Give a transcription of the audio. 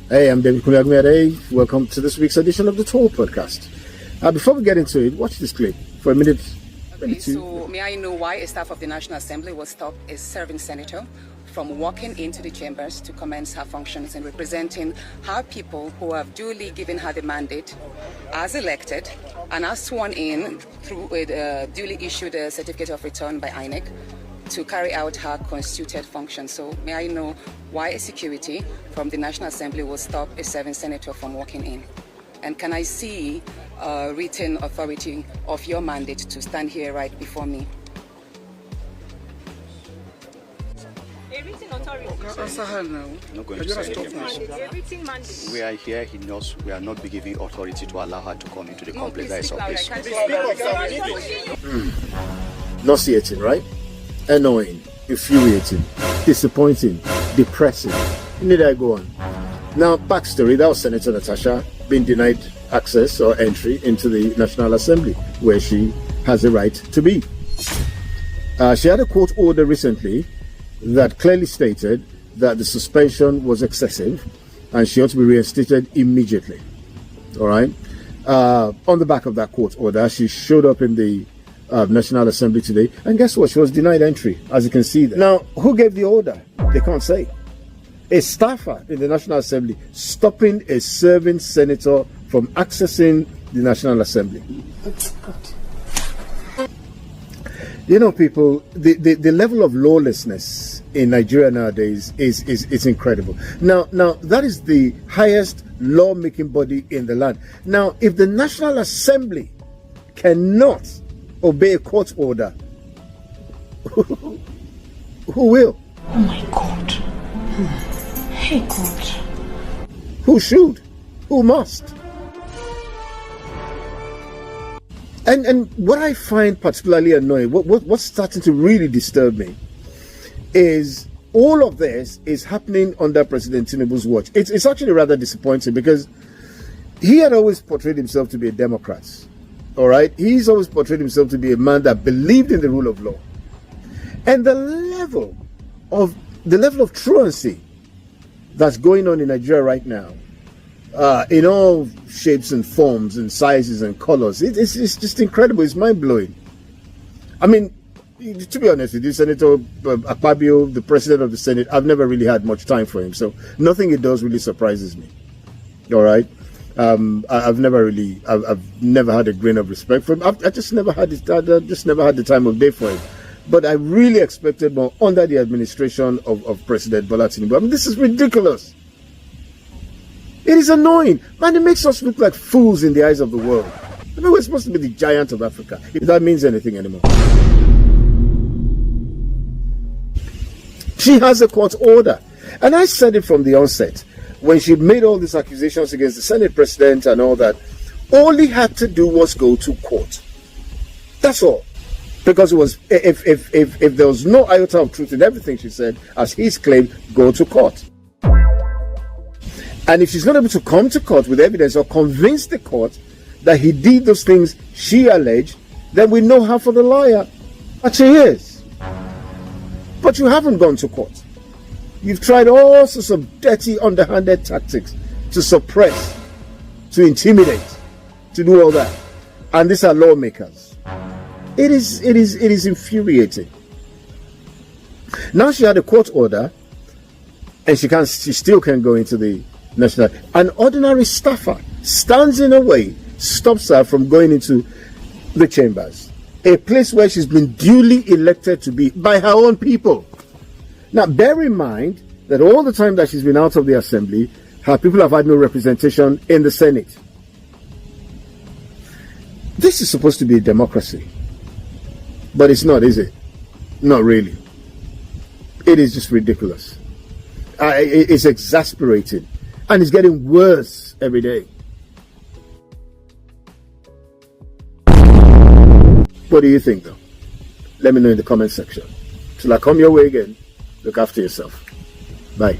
Hey, I'm David Kunle Agunbiade. Welcome to this week's edition of the T.A.L.L podcast. Before we get into it, watch this clip for a minute. Okay, so may I know why a staff of the National Assembly will stop a serving senator from walking into the chambers to commence her functions in representing her people who have duly given her the mandate as elected and as sworn in through a duly issued certificate of return by INEC to carry out her constituted function. So may I know why a security from the National Assembly will stop a serving senator from walking in? And can I see written authority of your mandate to stand here right before me? A written authority. Not going to say anything. A written mandate. We are here. He knows we are not be giving authority to allow her to come into the complex. That is our place. Nauseating, right? Annoying, infuriating, disappointing, depressing. Need I go on? Now, backstory, that was Senator Natasha being denied access or entry into the National Assembly, where she has a right to be. She had a court order recently that clearly stated that the suspension was excessive and she ought to be reinstated immediately. All right? On the back of that court order, she showed up in the National Assembly today, and guess what? She was denied entry, as you can see there. Now, who gave the order? They can't say. A staffer in the National Assembly stopping a serving senator from accessing the National Assembly. You know, people, the level of lawlessness in Nigeria nowadays is incredible. Now that is the highest lawmaking body in the land. Now, if the National Assembly cannot obey a court order, who will? Oh my God. Hey God. Who should? Who must? And what I find particularly annoying, what's starting to really disturb me, is all of this is happening under President Tinubu's watch. It's actually rather disappointing because he had always portrayed himself to be a Democrat. All right, he's always portrayed himself to be a man that believed in the rule of law, and the level of truancy that's going on in Nigeria right now, in all shapes and forms and sizes and colors, it's just incredible. It's mind blowing. I mean, to be honest with you, Senator Akpabio, the president of the Senate, I've never really had much time for him, so nothing he does really surprises me. All right. I've never had a grain of respect for him. I just never had the time of day for him. But I really expected more under the administration of President Bola Tinubu. I mean, this is ridiculous. It is annoying. Man, it makes us look like fools in the eyes of the world. I mean, we're supposed to be the giant of Africa, if that means anything anymore. She has a court order. And I said it from the onset. When she made all these accusations against the Senate president and all that, all he had to do was go to court. That's all. Because it was, if there was no iota of truth in everything she said, as he's claimed, go to court. And if she's not able to come to court with evidence or convince the court that he did those things she alleged, then we know her for the liar that she is. But you haven't gone to court. You've tried all sorts of dirty, underhanded tactics to suppress, to intimidate, to do all that. And these are lawmakers. It is infuriating. Now she had a court order, and she still can't go into the national. An ordinary staffer stands in her way, stops her from going into the chambers, a place where she's been duly elected to be by her own people. Now, bear in mind that all the time that she's been out of the assembly, her people have had no representation in the Senate. This is supposed to be a democracy. But it's not, is it? Not really. It is just ridiculous. It's exasperating. And it's getting worse every day. What do you think, though? Let me know in the comment section. Till I come your way again, look after yourself. Bye.